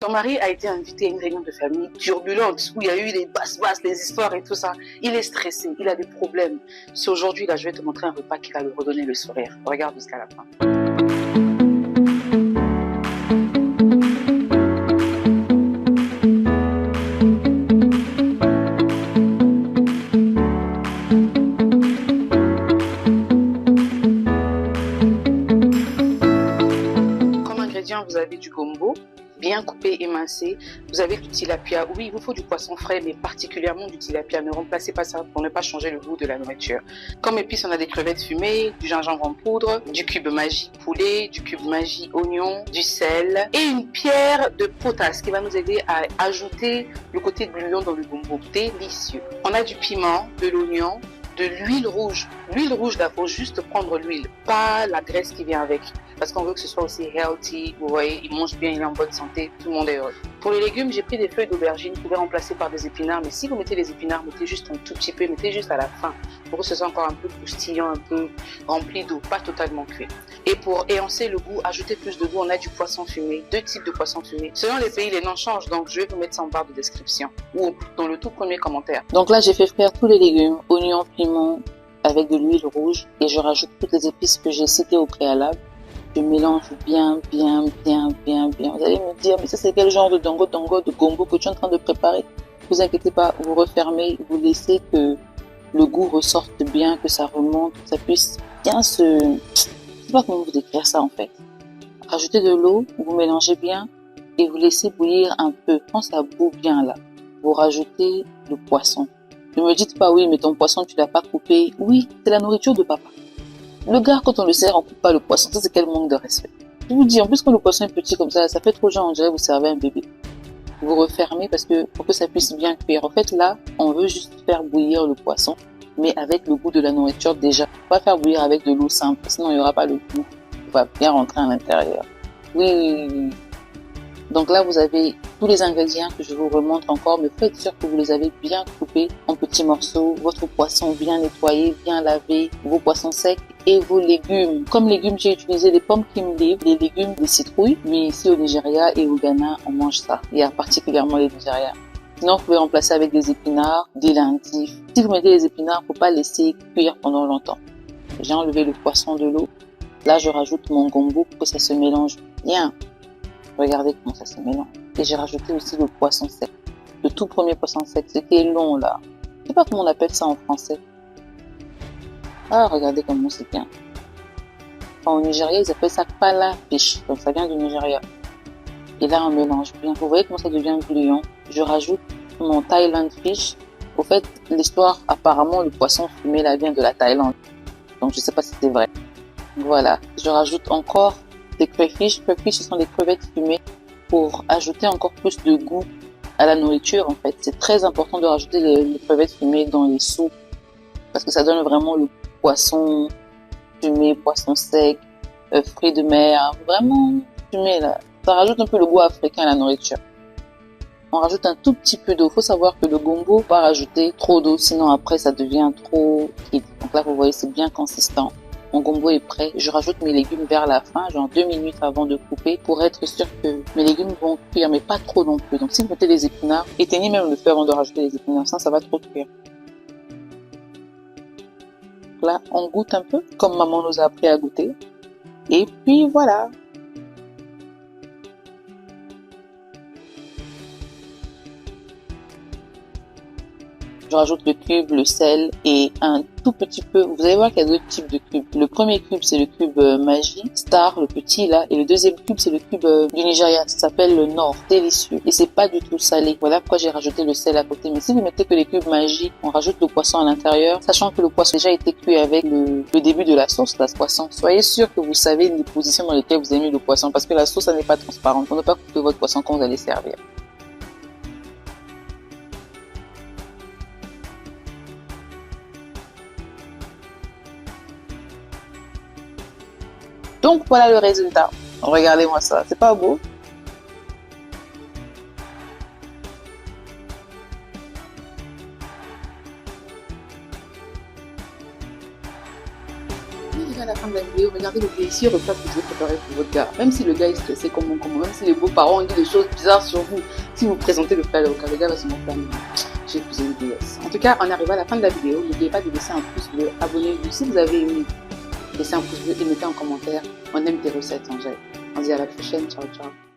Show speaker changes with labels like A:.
A: Ton mari a été invité à une réunion de famille turbulente où il y a eu des basses, des histoires et tout ça. Il est stressé, il a des problèmes. C'est aujourd'hui, là, je vais te montrer un repas qui va lui redonner le sourire. Regarde jusqu'à la fin. Vous avez du gombo, bien coupé, émincé. Vous avez du tilapia. Oui, il vous faut du poisson frais, mais particulièrement du tilapia. Ne remplacez pas ça pour ne pas changer le goût de la nourriture. Comme épices, on a des crevettes fumées, du gingembre en poudre, du cube magie poulet, du cube magie oignon, du sel et une pierre de potasse qui va nous aider à ajouter le côté bouillon dans le gombo. Délicieux. On a du piment, de l'oignon, de l'huile rouge. L'huile rouge, là, faut juste prendre l'huile, pas la graisse qui vient avec. Parce qu'on veut que ce soit aussi healthy, vous voyez, il mange bien, il est en bonne santé, tout le monde est heureux. Pour les légumes, j'ai pris des feuilles d'aubergine, vous pouvez remplacer par des épinards, mais si vous mettez les épinards, mettez juste un tout petit peu, mettez juste à la fin, pour que ce soit encore un peu croustillant, un peu rempli d'eau, pas totalement cuit. Et pour éhancer le goût, ajouter plus de goût, on a du poisson fumé, 2 types de poissons fumés. Selon les pays, les noms changent, donc je vais vous mettre ça en barre de description, ou dans le tout premier commentaire. Donc là, j'ai fait frire tous les légumes, oignons, piments, avec de l'huile rouge, et je rajoute toutes les épices que j'ai citées au préalable. Je mélange bien. Vous allez me dire, mais ça c'est quel genre de dongo, de gombo que tu es en train de préparer? Ne vous inquiétez pas, vous refermez, vous laissez que le goût ressorte bien, que ça remonte, que ça puisse bien se... Je sais pas comment vous décrire ça en fait. Rajoutez de l'eau, vous mélangez bien et vous laissez bouillir un peu. Quand ça bout bien là, vous rajoutez le poisson. Ne me dites pas, oui, mais ton poisson, tu l'as pas coupé. Oui, c'est la nourriture de papa. Le gars, quand on le sert, on coupe pas le poisson. Ça, c'est quel manque de respect. Je vous dis, en plus, quand le poisson est petit comme ça fait trop genre, on dirait que vous servez un bébé. Vous refermez parce que, pour que ça puisse bien cuire. En fait, là, on veut juste faire bouillir le poisson, mais avec le goût de la nourriture déjà. Pas faire bouillir avec de l'eau simple, sinon il n'y aura pas le goût. Il va bien rentrer à l'intérieur. Oui. Donc là, vous avez tous les ingrédients que je vous remontre encore, mais faites sûr que vous les avez bien coupés en petits morceaux, votre poisson bien nettoyé, bien lavé, vos poissons secs et vos légumes. Comme légumes, j'ai utilisé des pommes qui me livrent, des légumes, des citrouilles, mais ici au Nigeria et au Ghana, on mange ça. Il y a particulièrement les Nigériens. Sinon, vous pouvez remplacer avec des épinards, des lentilles. Si vous mettez les épinards, faut pas laisser cuire pendant longtemps. J'ai enlevé le poisson de l'eau. Là, je rajoute mon gombo pour que ça se mélange bien. Regardez comment ça se mélange. Et j'ai rajouté aussi le poisson sec. Le tout premier poisson sec, c'était long là. Je sais pas comment on appelle ça en français. Ah, regardez comment c'est bien. Enfin, au Nigeria, ils appellent ça pala fish. Donc ça vient du Nigeria. Et là, on mélange bien. Vous voyez comment ça devient bouillon. Je rajoute mon Thailand fish. Au fait, l'histoire, apparemment, le poisson fumé là vient de la Thaïlande. Donc je sais pas si c'est vrai. Voilà. Je rajoute encore des crayfish. Crayfish, ce sont des crevettes fumées pour ajouter encore plus de goût à la nourriture, en fait. C'est très important de rajouter les crevettes fumées dans les soupes parce que ça donne vraiment le poisson fumé, poisson sec, fruits de mer, vraiment fumé, là. Ça rajoute un peu le goût africain à la nourriture. On rajoute un tout petit peu d'eau. Faut savoir que le gombo, pas rajouter trop d'eau, sinon après ça devient trop liquide. Donc là, vous voyez, c'est bien consistant. Mon gombo est prêt. Je rajoute mes légumes vers la fin, genre 2 minutes avant de couper, pour être sûr que mes légumes vont cuire, mais pas trop non plus. Donc si vous mettez les épinards, éteignez même le feu avant de rajouter les épinards, sinon ça va trop cuire. Là, on goûte un peu, comme maman nous a appris à goûter. Et puis voilà. Je rajoute le cube, le sel et un tout petit peu. Vous allez voir qu'il y a 2 types de cubes. Le premier cube, c'est le cube Magie Star, le petit là. Et le deuxième cube, c'est le cube du Nigeria. Ça s'appelle le Nord. Délicieux. Et c'est pas du tout salé. Voilà pourquoi j'ai rajouté le sel à côté. Mais si vous mettez que les cubes Magie, on rajoute le poisson à l'intérieur. Sachant que le poisson a déjà été cuit avec le début de la sauce, la poisson. Soyez sûr que vous savez les positions dans lesquelles vous avez mis le poisson. Parce que la sauce, ça n'est pas transparente. On ne peut pas couper votre poisson quand vous allez servir. Donc voilà le résultat. Regardez-moi ça, c'est pas beau? arrivé à la fin de la vidéo, regardez le plaisir repas que vous avez préparé pour votre gars. Même si le gars est stressé comme moi, même si les beaux-parents ont dit des choses bizarres sur vous, si vous présentez le plat au gars va se montrer. J'ai épousé une déesse. En tout cas, on arrive à la fin de la vidéo. N'oubliez pas de laisser un pouce bleu, abonnez-vous si vous avez aimé. Laissez un pouce bleu et mettez en commentaire. On aime tes recettes, Angèle. On se dit à la prochaine. Ciao, ciao.